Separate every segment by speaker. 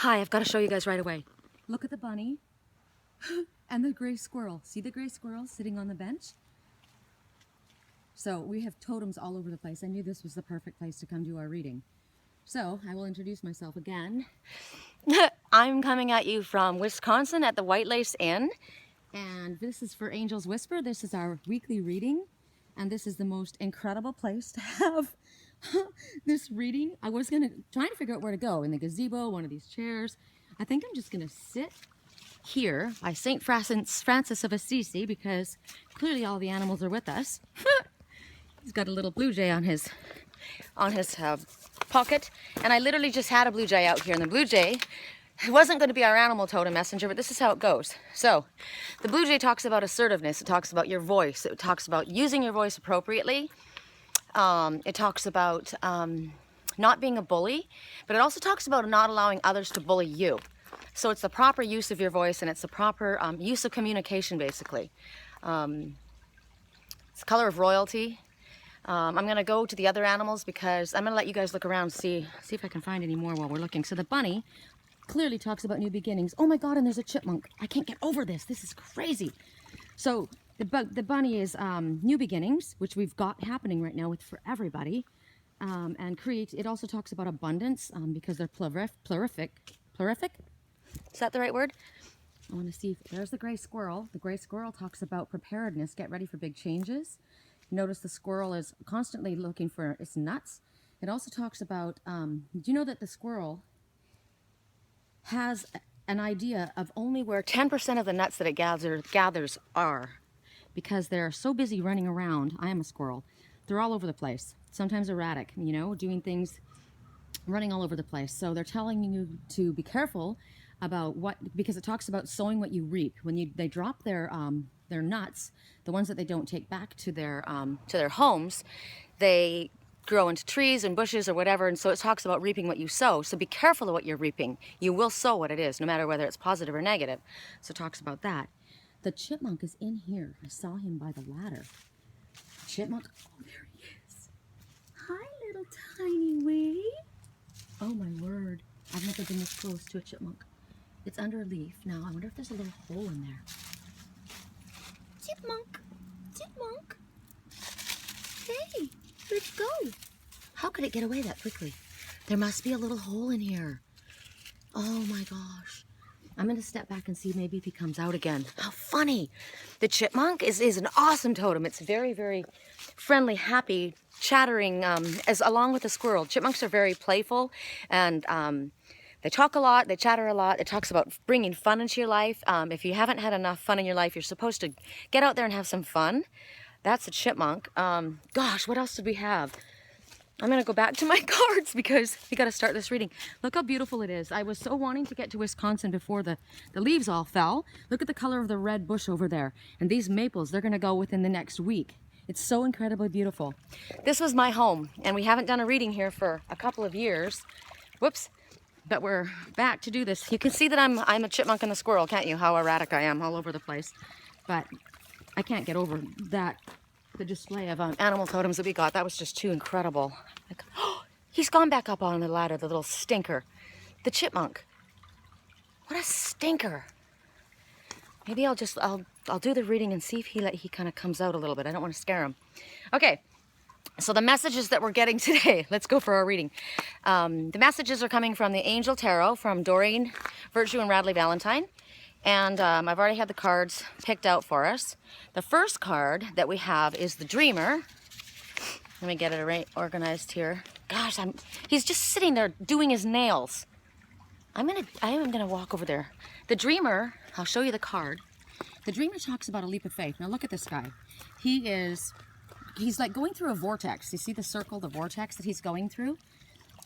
Speaker 1: Hi, I've got to show you guys right away. Look at the bunny and the gray squirrel. See the gray squirrel sitting on the bench? So we have totems all over the place. I knew this was the perfect place to come do our reading. So I will introduce myself again. I'm coming at you from Wisconsin at the White Lace Inn. And this is for Angel's Whisper. This is our weekly reading. And this is the most incredible place to have this reading. I was trying to figure out where to go, in the gazebo, one of these chairs. I think I'm just gonna sit here by St. Francis of Assisi because clearly all the animals are with us. He's got a little blue jay on his pocket, and I literally just had a blue jay out here, and the blue jay, it wasn't going to be our animal totem messenger, but this is how it goes. So the blue jay talks about assertiveness. It talks about your voice. It talks about using your voice appropriately. It talks about not being a bully, but it also talks about not allowing others to bully you. So it's the proper use of your voice, and it's the proper use of communication, basically. It's color of royalty. I'm going to go to the other animals because I'm going to let you guys look around, see if I can find any more while we're looking. So the bunny clearly talks about new beginnings. Oh my God, and there's a chipmunk. I can't get over this. This is crazy. So the bunny is new beginnings, which we've got happening right now for everybody. And it also talks about abundance because they're plurific. Plurific? Is that the right word? I want to see if there's the gray squirrel. The gray squirrel talks about preparedness, get ready for big changes. Notice the squirrel is constantly looking for its nuts. It also talks about, do you know that the squirrel has an idea of only where 10% of the nuts that it gathers are, because they're so busy running around. I am a squirrel. They're all over the place, sometimes erratic, you know, doing things, running all over the place. So they're telling you to be careful about because it talks about sowing what you reap. When they drop their nuts, the ones that they don't take back to their homes, they grow into trees and bushes or whatever, and so it talks about reaping what you sow. So be careful of what you're reaping. You will sow what it is, no matter whether it's positive or negative. So it talks about that. The chipmunk is in here. I saw him by the ladder. Chipmunk, oh, there he is. Hi, little tiny wee. Oh my word, I've never been this close to a chipmunk. It's under a leaf. Now, I wonder if there's a little hole in there. Chipmunk, chipmunk. Hey, where'd it go? How could it get away that quickly? There must be a little hole in here. Oh my gosh. I'm gonna step back and see maybe if he comes out again. How funny. The chipmunk is an awesome totem. It's very, very friendly, happy, chattering, along with the squirrel. Chipmunks are very playful, and they talk a lot, they chatter a lot. It talks about bringing fun into your life. If you haven't had enough fun in your life, you're supposed to get out there and have some fun. That's a chipmunk. Gosh, what else did we have? I'm gonna go back to my cards because we gotta start this reading. Look how beautiful it is. I was so wanting to get to Wisconsin before the leaves all fell. Look at the color of the red bush over there. And these maples, they're gonna go within the next week. It's so incredibly beautiful. This was my home, and we haven't done a reading here for a couple of years. Whoops. But we're back to do this. You can see that I'm a chipmunk and a squirrel, can't you? How erratic I am all over the place. But I can't get over that. The display of animal totems that we got, that was just too incredible. Like, oh, he's gone back up on the ladder, the little stinker. The chipmunk. What a stinker. Maybe I'll do the reading and see if he kind of comes out a little bit. I don't want to scare him. Okay. So the messages that we're getting today, let's go for our reading. The messages are coming from the Angel Tarot from Doreen Virtue and Radley Valentine. And I've already had the cards picked out for us. The first card that we have is the Dreamer. Let me get it organized here. Gosh, he's just sitting there doing his nails. I am gonna walk over there. The Dreamer, I'll show you the card. The Dreamer talks about a leap of faith. Now look at this guy. He's like going through a vortex. You see the circle, the vortex that he's going through?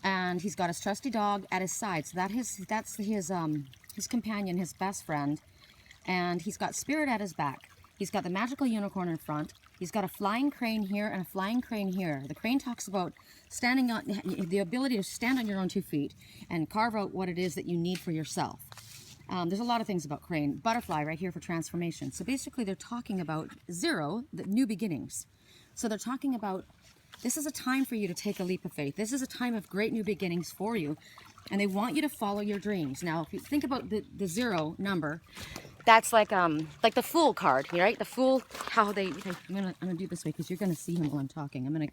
Speaker 1: And he's got his trusty dog at his side. So that's his companion, his best friend. And he's got Spirit at his back. He's got the magical unicorn in front. He's got a flying crane here and a flying crane here. The crane talks about the ability to stand on your own 2 feet and carve out what it is that you need for yourself. There's a lot of things about crane. Butterfly right here for transformation. So basically they're talking about zero, the new beginnings. So they're talking about, this is a time for you to take a leap of faith. This is a time of great new beginnings for you. and they want you to follow your dreams. Now, if you think about the 0 number, that's like the Fool card, right? The Fool, how they, I'm gonna do it this way because you're gonna see him while I'm talking. I'm gonna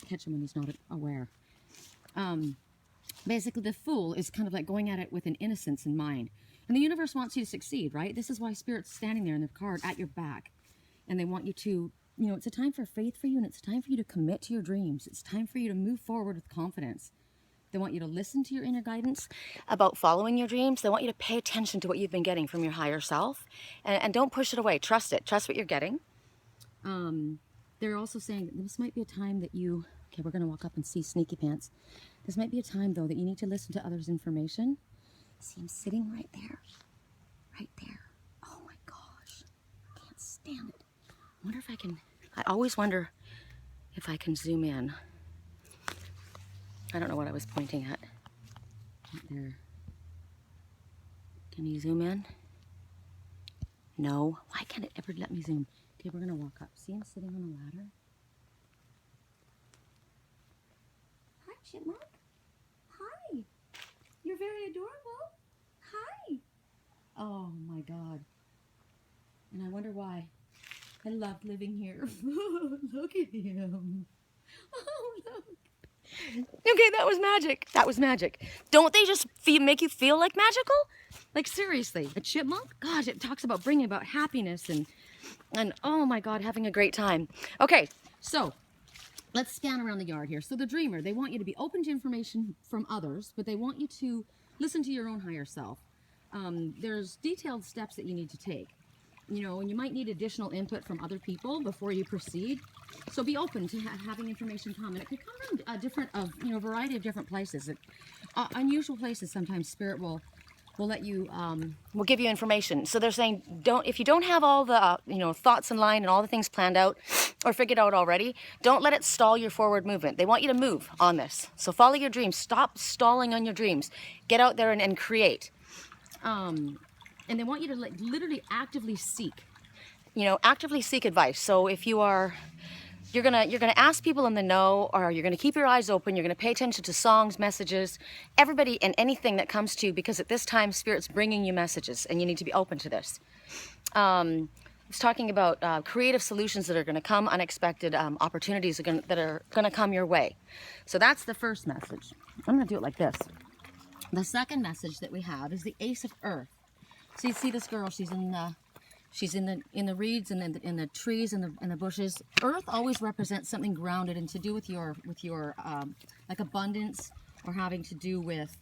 Speaker 1: catch him when he's not aware. Basically, the Fool is kind of like going at it with an innocence in mind. And the universe wants you to succeed, right? This is why Spirit's standing there in the card at your back. And they want you to, you know, it's a time for faith for you, and it's a time for you to commit to your dreams. It's time for you to move forward with confidence. They want you to listen to your inner guidance about following your dreams. They want you to pay attention to what you've been getting from your higher self. And don't push it away. Trust it. Trust what you're getting. They're also saying that this might be a time that you... Okay, we're going to walk up and see Sneaky Pants. This might be a time, though, that you need to listen to others' information. See him sitting right there. Right there. Oh, my gosh. I can't stand it. I wonder if I can... I always wonder if I can zoom in. I don't know what I was pointing at. Right there. Can you zoom in? No. Why can't it ever let me zoom? Okay, we're going to walk up. See him sitting on the ladder? Hi, Chipmunk. Hi. You're very adorable. Hi. Oh, my God. And I wonder why. I love living here. Look at him. Oh, look. Okay, that was magic. That was magic. Don't they just make you feel like magical? Like, seriously, a chipmunk? Gosh, it talks about bringing about happiness and oh my God, having a great time. Okay, so let's scan around the yard here. So the dreamer, they want you to be open to information from others, but they want you to listen to your own higher self. There's detailed steps that you need to take. You know, and you might need additional input from other people before you proceed. So be open to having information come. And it could come from a variety of different places. Unusual places, sometimes Spirit will let you, will give you information. So they're saying, if you don't have all the, thoughts in line and all the things planned out or figured out already, don't let it stall your forward movement. They want you to move on this. So follow your dreams. Stop stalling on your dreams. Get out there and create. And they want you to literally actively seek, actively seek advice. So if you're gonna ask people in the know, or you're gonna keep your eyes open, you're gonna pay attention to songs, messages, everybody and anything that comes to you, because at this time, Spirit's bringing you messages and you need to be open to this. I was talking about creative solutions that are gonna come, unexpected opportunities that are gonna come your way. So that's the first message. I'm gonna do it like this. The second message that we have is the Ace of Earth. So you see this girl, she's in the reeds and in the trees and the bushes. Earth always represents something grounded and to do with your like abundance, or having to do with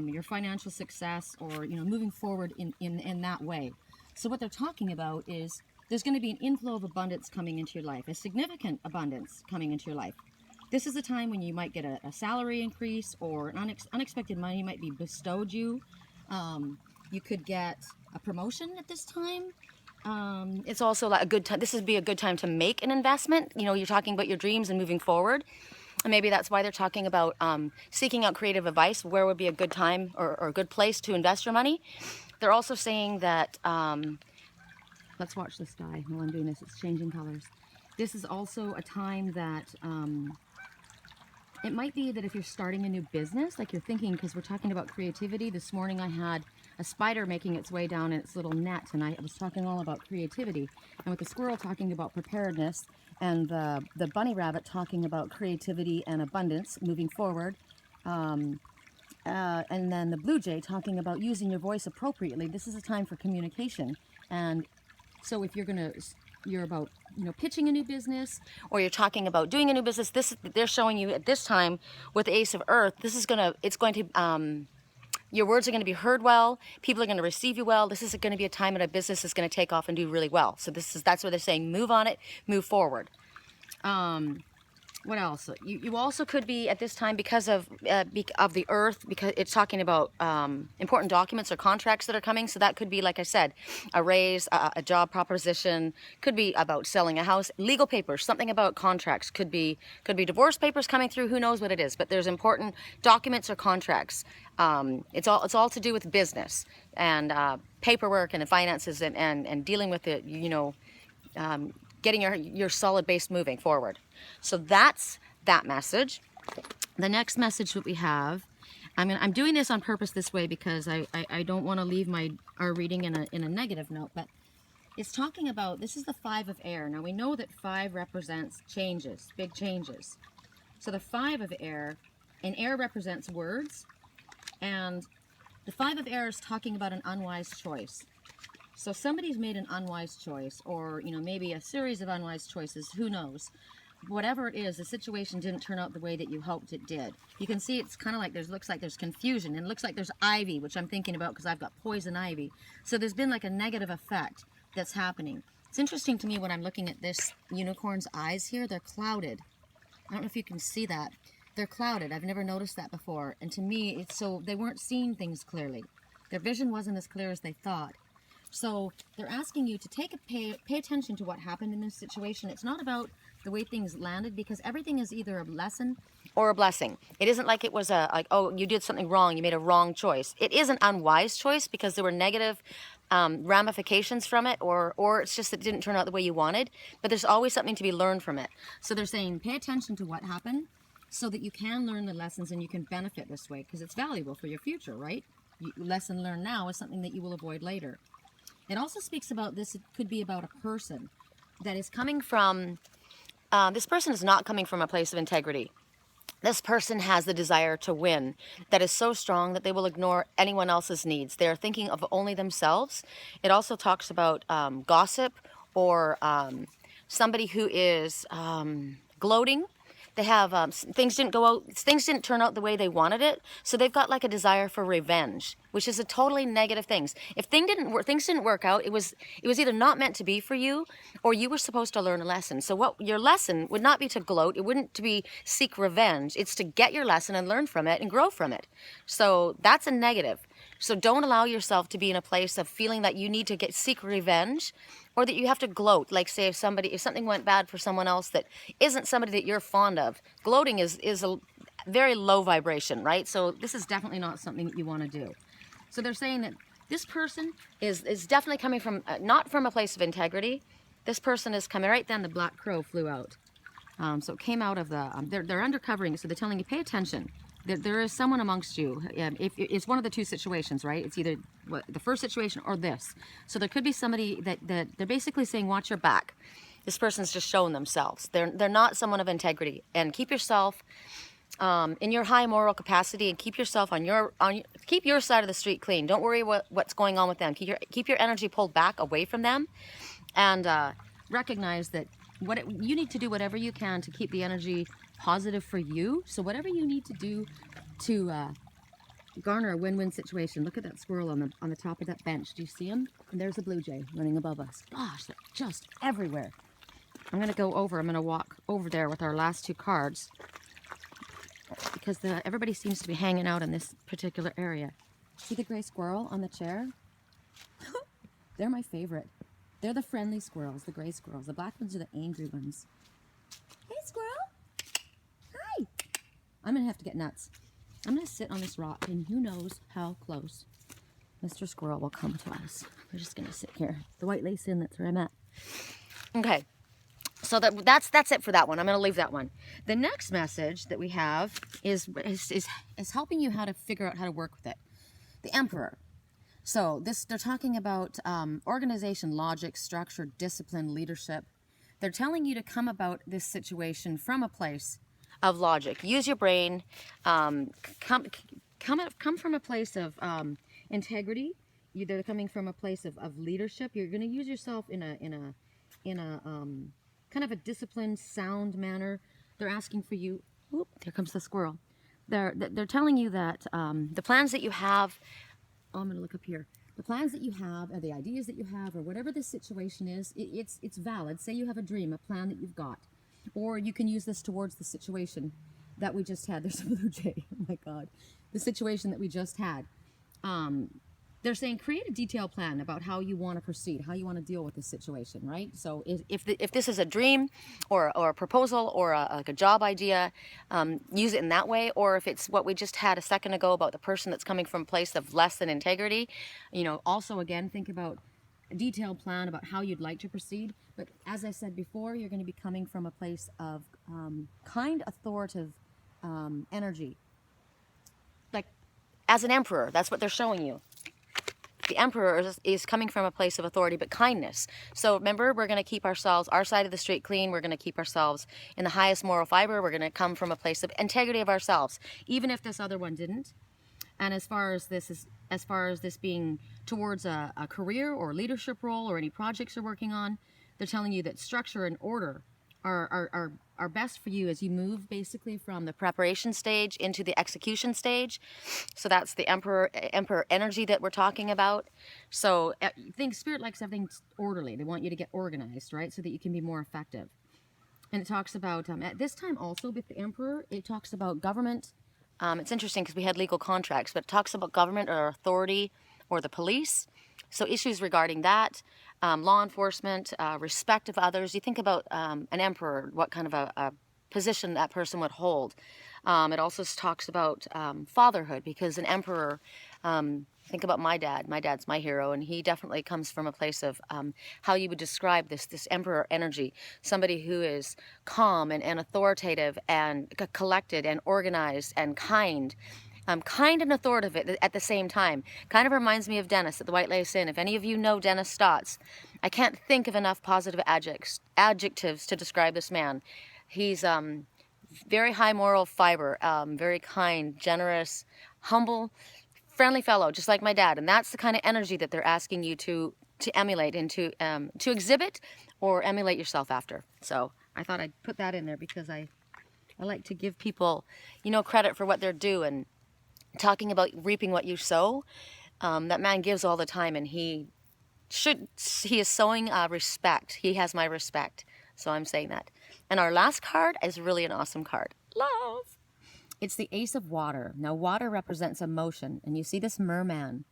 Speaker 1: your financial success, or moving forward in that way. So what they're talking about is there's going to be an inflow of abundance coming into your life, a significant abundance coming into your life. This is a time when you might get a salary increase, or an unexpected money might be bestowed you. You could get a promotion at this time. It's also like a good time. This would be a good time to make an investment. You're talking about your dreams and moving forward. And maybe that's why they're talking about seeking out creative advice. Where would be a good time or a good place to invest your money? They're also saying that, let's watch the sky while I'm doing this. It's changing colors. This is also a time that it might be that if you're starting a new business, like you're thinking, because we're talking about creativity. This morning I had a spider making its way down in its little net, and I was talking all about creativity. And with the squirrel talking about preparedness, and the bunny rabbit talking about creativity and abundance moving forward, and then the blue jay talking about using your voice appropriately. This is a time for communication. And so if you're about pitching a new business, or you're talking about doing a new business, they're showing you at this time with the Ace of Earth, your words are going to be heard well. People are going to receive you well. This is going to be a time that a business is going to take off and do really well. So that's what they're saying. Move on it, move forward. What else? You also could be at this time, because of the earth, because it's talking about important documents or contracts that are coming. So that could be, like I said, a raise, a job proposition. Could be about selling a house, legal papers, something about contracts. Could be divorce papers coming through. Who knows what it is? But there's important documents or contracts. It's all to do with business and paperwork and the finances and dealing with it. Getting your solid base moving forward. So that's that message. The next message that we have I'm doing this on purpose this way because I don't want to leave our reading in a negative note, but it's talking about, this is the 5 of air. Now we know that 5 represents changes, big changes. So the 5 of air, and air represents words, and the 5 of air is talking about an unwise choice. So somebody's made an unwise choice, or maybe a series of unwise choices, who knows. Whatever it is, the situation didn't turn out the way that you hoped it did. You can see it's kind of like looks like there's confusion, and it looks like there's ivy, which I'm thinking about because I've got poison ivy. So there's been like a negative effect that's happening. It's interesting to me when I'm looking at this unicorn's eyes here, they're clouded. I don't know if you can see that. They're clouded. I've never noticed that before. And to me, it's so they weren't seeing things clearly. Their vision wasn't as clear as they thought. So they're asking you to pay attention to what happened in this situation. It's not about the way things landed, because everything is either a lesson or a blessing. It isn't like it was like, oh, you did something wrong, you made a wrong choice. It is an unwise choice because there were negative ramifications from it, or it's just that it didn't turn out the way you wanted. But there's always something to be learned from it. So they're saying pay attention to what happened so that you can learn the lessons and you can benefit this way, because it's valuable for your future, right? Lesson learned now is something that you will avoid later. It also speaks about this, it could be about a person that is coming from, this person is not coming from a place of integrity. This person has the desire to win that is so strong that they will ignore anyone else's needs. They're thinking of only themselves. It also talks about gossip, or somebody who is gloating. They have things didn't turn out the way they wanted it, so they've got like a desire for revenge, which is a totally negative thing. If things didn't work out, it was either not meant to be for you, or you were supposed to learn a lesson. So what your lesson would not be to gloat, it wouldn't to be seek revenge. It's to get your lesson and learn from it and grow from it. So that's a negative. So don't allow yourself to be in a place of feeling that you need to seek revenge, or that you have to gloat. Like, say if something went bad for someone else that isn't somebody that you're fond of. Gloating is a very low vibration, right? So this is definitely not something that you want to do. So they're saying that this person is definitely coming from, not from a place of integrity. This person is coming, right then the black crow flew out. So it came out of the, they're undercovering, so they're telling you, pay attention. There is someone amongst you. If it's one of the two situations, right? It's either the first situation or this. So there could be somebody that they're basically saying, watch your back. This person's just showing themselves. They're not someone of integrity. And keep yourself in your high moral capacity, and keep yourself keep your side of the street clean. Don't worry what's going on with them. Keep your energy pulled back away from them, and recognize that you need to do whatever you can to keep the energy positive for you. So whatever you need to do to garner a win-win situation. Look at that squirrel on the top of that bench. Do you see him? And there's a blue jay running above us. Gosh, they're just everywhere. I'm going to walk over there with our last 2 cards, because everybody seems to be hanging out in this particular area. See the gray squirrel on the chair? They're my favorite. They're the friendly squirrels, the gray squirrels. The black ones are the angry ones. Hey, squirrel. Hi. I'm going to have to get nuts. I'm going to sit on this rock, and who knows how close Mr. Squirrel will come to us. We're just going to sit here. The White Lace Inn, that's where I'm at. Okay. So that's it for that one. I'm going to leave that one. The next message that we have is helping you how to figure out how to work with it. The Emperor. So they're talking about organization, logic, structure, discipline, leadership. They're telling you to come about this situation from a place of logic. Use your brain. Come from a place of integrity. They're coming from a place of leadership. You're going to use yourself in a kind of a disciplined, sound manner. They're asking for you. Oop, there comes the squirrel. They're telling you that the plans that you have. Oh, I'm going to look up here. The plans that you have, or the ideas that you have, or whatever the situation is, it's valid. Say you have a dream, a plan that you've got. Or you can use this towards the situation that we just had. There's a blue jay. Oh my God. The situation that we just had. They're saying create a detailed plan about how you want to proceed, how you want to deal with this situation, right? So if this is a dream or a proposal or like a job idea, use it in that way. Or if it's what we just had a second ago about the person that's coming from a place of less than integrity, also again, think about a detailed plan about how you'd like to proceed. But as I said before, you're going to be coming from a place of kind, authoritative energy. Like as an emperor. That's what they're showing you. The emperor is coming from a place of authority, but kindness. So remember, we're going to keep ourselves, our side of the street clean. We're going to keep ourselves in the highest moral fiber. We're going to come from a place of integrity of ourselves, even if this other one didn't. And as far as this being towards a career or leadership role or any projects you're working on, they're telling you that structure and order are best for you as you move basically from the preparation stage into the execution stage. So that's the emperor energy that we're talking about. So I think Spirit likes everything orderly. They want you to get organized, right? So that you can be more effective. And it talks about, at this time also with the emperor, it talks about government. It's interesting because we had legal contracts, but it talks about government or authority or the police. So issues regarding that, law enforcement, respect of others. You think about an emperor, what kind of a position that person would hold. It also talks about fatherhood, because an emperor, think about my dad. My dad's my hero, and he definitely comes from a place of how you would describe this emperor energy. Somebody who is calm and authoritative and collected and organized and kind. Kind and authoritative at the same time. Kind of reminds me of Dennis at the White Lace Inn. If any of you know Dennis Stotts, I can't think of enough positive adjectives to describe this man. He's very high moral fiber, very kind, generous, humble, friendly fellow, just like my dad. And that's the kind of energy that they're asking you to emulate and to exhibit or emulate yourself after. So I thought I'd put that in there because I like to give people, credit for what they're doing. Talking about reaping what you sow, that man gives all the time, and he is sowing respect. He has my respect, so I'm saying that. And our last card is really an awesome card. Love. It's the Ace of Water. Now, water represents emotion, and you see this merman,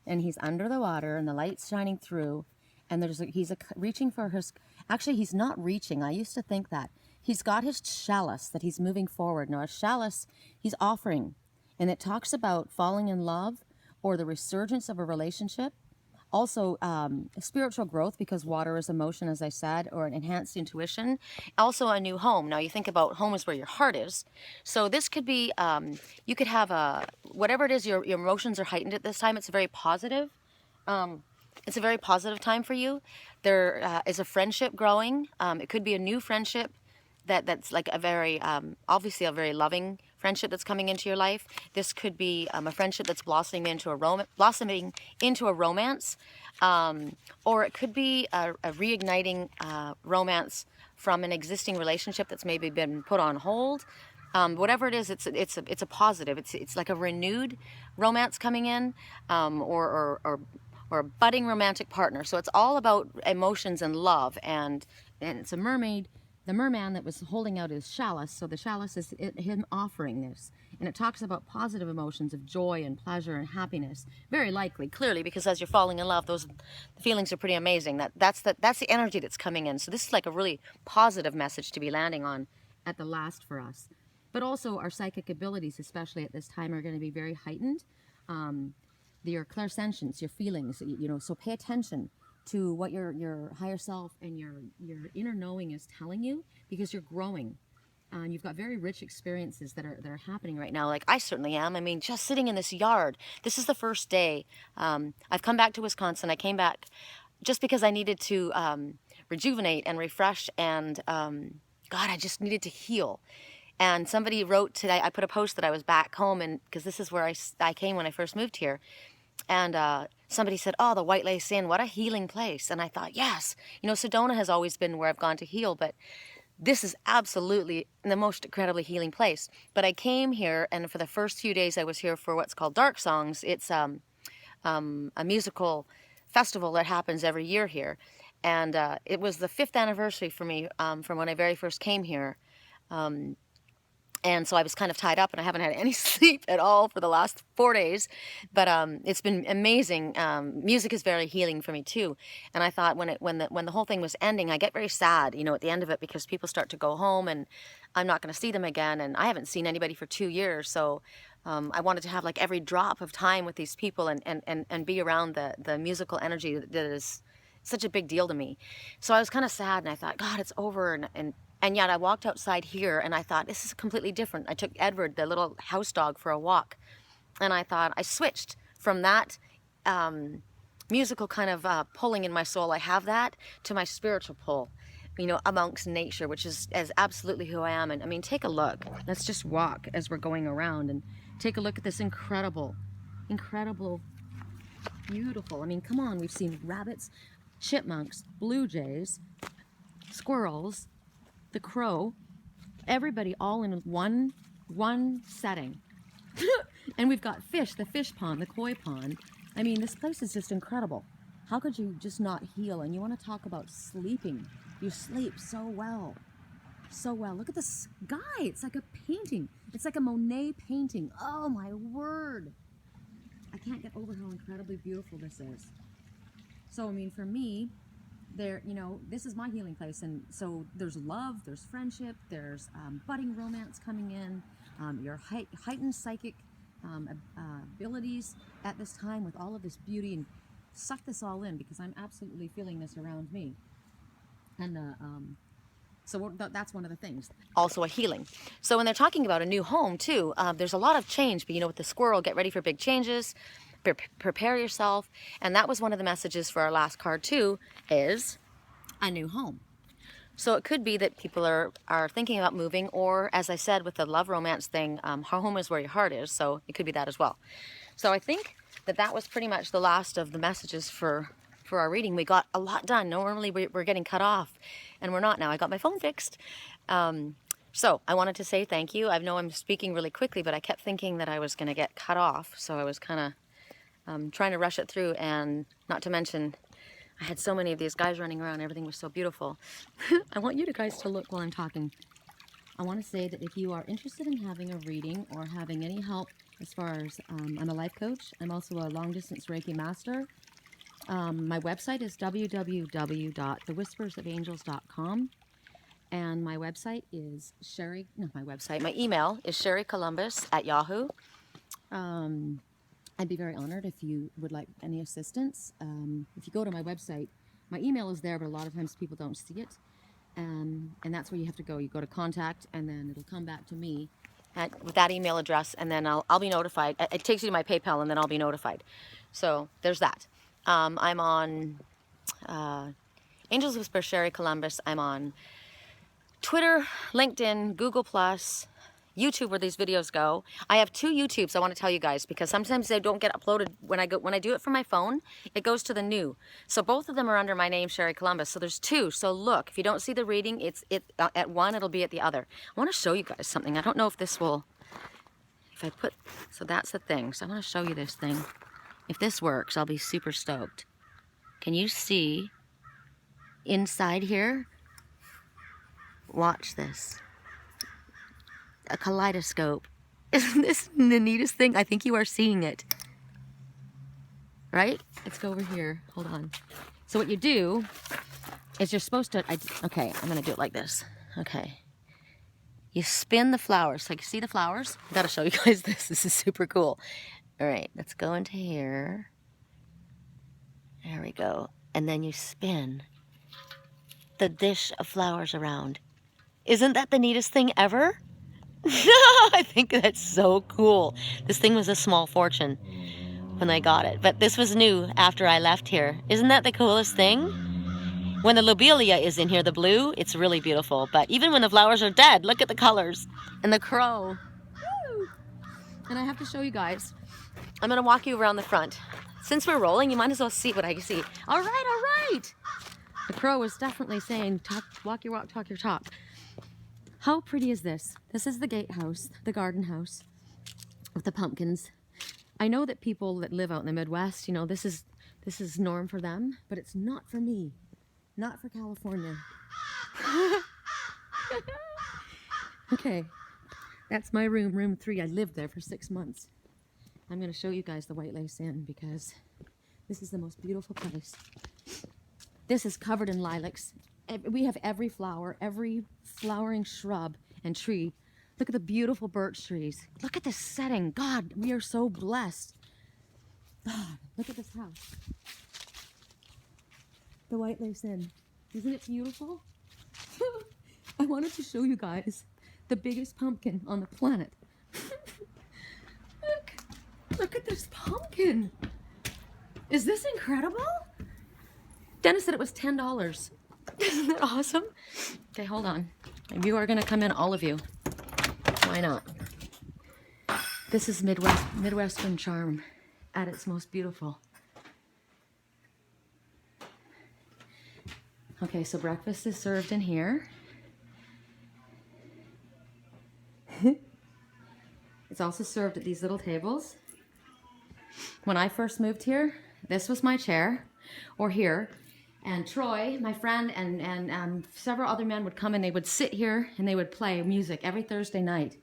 Speaker 1: and he's under the water, and the light's shining through, and he's reaching for his. Actually, he's not reaching. I used to think that he's got his chalice that he's moving forward. Now, a chalice, he's offering. And it talks about falling in love or the resurgence of a relationship. Also, spiritual growth, because water is emotion, as I said, or an enhanced intuition. Also, a new home. Now, you think about home is where your heart is. So this could be, you could have whatever it is, your emotions are heightened at this time. It's very positive. It's a very positive time for you. There is a friendship growing. It could be a new friendship that's like a very, obviously a very loving friendship that's coming into your life. This could be a friendship that's blossoming into a romance, or it could be a reigniting romance from an existing relationship that's maybe been put on hold. Whatever it is, it's a positive. It's like a renewed romance coming in, or a budding romantic partner. So it's all about emotions and love, and it's a mermaid. The merman that was holding out his chalice, so the chalice is him offering this. And it talks about positive emotions of joy and pleasure and happiness. Very likely, clearly, because as you're falling in love, the feelings are pretty amazing. That's the energy that's coming in. So this is like a really positive message to be landing on at the last for us. But also our psychic abilities, especially at this time, are going to be very heightened. Your clairsentience, your feelings, so pay attention to what your higher self and your inner knowing is telling you, because you're growing. And you've got very rich experiences that are happening right now. Like I certainly am. I mean, just sitting in this yard. This is the first day. I've come back to Wisconsin. I came back just because I needed to rejuvenate and refresh, and God, I just needed to heal. And somebody wrote today, I put a post that I was back home, and because this is where I came when I first moved here. And somebody said, oh, the White Lace Inn, what a healing place. And I thought, yes, Sedona has always been where I've gone to heal, but this is absolutely the most incredibly healing place. But I came here, and for the first few days I was here for what's called Dark Songs. It's a musical festival that happens every year here. And it was the 5th anniversary for me from when I very first came here. And so I was kind of tied up, and I haven't had any sleep at all for the last 4 days. But it's been amazing. Music is very healing for me too. And I thought when the whole thing was ending, I get very sad, at the end of it, because people start to go home, and I'm not going to see them again. And I haven't seen anybody for 2 years, so I wanted to have like every drop of time with these people and be around the musical energy that is such a big deal to me. So I was kind of sad, and I thought, God, it's over, and yet I walked outside here, and I thought, this is completely different. I took Edward, the little house dog, for a walk. And I thought I switched from that musical kind of pulling in my soul. I have that to my spiritual pull, you know, amongst nature, which is absolutely who I am. And I mean, take a look. Let's just walk as we're going around and take a look at this incredible, beautiful. I mean, come on, we've seen rabbits, chipmunks, blue jays, squirrels, the crow, everybody all in one setting. And we've got fish, the fish pond, the koi pond. I mean, this place is just incredible. How could you just not heal? And you want to talk about sleeping. You sleep so well. So well. Look at the sky. It's like a painting. It's like a Monet painting. Oh my word. I can't get over how incredibly beautiful this is. So, I mean, for me, you know, this is my healing place. And so there's love, there's friendship, there's budding romance coming in, your heightened psychic abilities at this time with all of this beauty, and suck this all in, because I'm absolutely feeling this around me. And so that's one of the things. Also a healing. So when they're talking about a new home too, there's a lot of change, but you know, with the squirrel, get ready for big changes, prepare yourself. And that was one of the messages for our last card too, is a new home. So it could be that people are thinking about moving, or as I said with the love romance thing, home is where your heart is. So it could be that as well. So I think that was pretty much the last of the messages for our reading. We got a lot done. Normally we're getting cut off, and we're not now. I got my phone fixed. So I wanted to say thank you. I know I'm speaking really quickly, but I kept thinking that I was going to get cut off. So I was kind of trying to rush it through, and not to mention, I had so many of these guys running around. Everything was so beautiful. I want you guys to look while I'm talking. I want to say that if you are interested in having a reading or having any help as far as I'm a life coach, I'm also a long-distance Reiki master. My website is www.thewhispersofangels.com, and my website is my email is sherrycolumbus@yahoo. I'd be very honored if you would like any assistance. If you go to my website, my email is there, but a lot of times people don't see it. And that's where you have to go. You go to contact, and then it'll come back to me with that email address, and then I'll be notified. It takes you to my PayPal, and then I'll be notified. So there's that. I'm on Angels Whisper Sherry Columbus. I'm on Twitter, LinkedIn, Google+, YouTube, where these videos go. I have 2 YouTubes I want to tell you guys, because sometimes they don't get uploaded when I do it from my phone. It goes to the new. So both of them are under my name, Sherry Columbus. So there's 2. So look, if you don't see the reading, it's at one, it'll be at the other. I want to show you guys something. I don't know if this will. So that's the thing. So I want to show you this thing. If this works, I'll be super stoked. Can you see inside here? Watch this. A kaleidoscope. Isn't this the neatest thing? I think you are seeing it. Right? Let's go over here. Hold on. So what you do is you're supposed to... okay, I'm going to do it like this. Okay. You spin the flowers. So you see the flowers? I've got to show you guys this. This is super cool. All right, let's go into here. There we go. And then you spin the dish of flowers around. Isn't that the neatest thing ever? I think that's so cool. This thing was a small fortune when I got it, but this was new after I left here. Isn't that the coolest thing? When the lobelia is in here, the blue, it's really beautiful. But even when the flowers are dead, look at the colors. And the crow. Woo! And I have to show you guys. I'm going to walk you around the front. Since we're rolling, you might as well see what I see. All right, all right. The crow is definitely saying, walk your walk, talk your talk. How pretty is this? This is the gatehouse, the garden house with the pumpkins. I know that people that live out in the Midwest, you know, this is norm for them, but it's not for me. Not for California. Okay, that's my room, room 3. I lived there for 6 months. I'm going to show you guys the White Lace Inn, because this is the most beautiful place. This is covered in lilacs. We have every flower, every flowering shrub and tree. Look at the beautiful birch trees. Look at this setting. God, we are so blessed. God, look at this house. The White Lace Inn. Isn't it beautiful? I wanted to show you guys the biggest pumpkin on the planet. Look. Look at this pumpkin. Is this incredible? Dennis said it was $10. Isn't that awesome? Okay, hold on. You are gonna come in, all of you. Why not? This is Midwestern charm at its most beautiful. Okay, so breakfast is served in here. It's also served at these little tables. When I first moved here, this was my chair, or here, and Troy, my friend, and several other men would come and they would sit here and they would play music every Thursday night.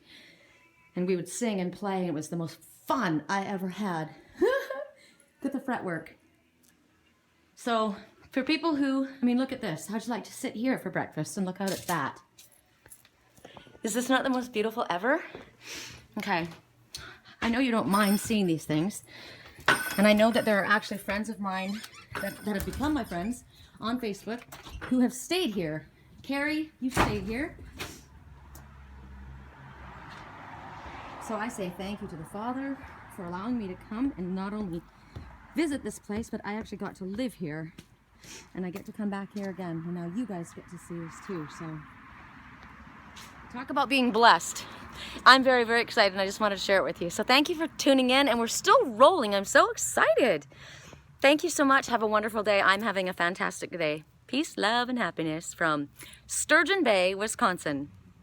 Speaker 1: And we would sing and play, and it was the most fun I ever had. Look at the fretwork. So, for people who, I mean, look at this. How'd you like to sit here for breakfast and look out at that? Is this not the most beautiful ever? Okay. I know you don't mind seeing these things. And I know that there are actually friends of mine that have become my friends on Facebook who have stayed here. Carrie, you stayed here. So I say thank you to the Father for allowing me to come and not only visit this place, but I actually got to live here. And I get to come back here again. And now you guys get to see this too. So talk about being blessed. I'm very, very excited, and I just wanted to share it with you. So thank you for tuning in, and we're still rolling. I'm so excited. Thank you so much. Have a wonderful day. I'm having a fantastic day. Peace, love, and happiness from Sturgeon Bay, Wisconsin.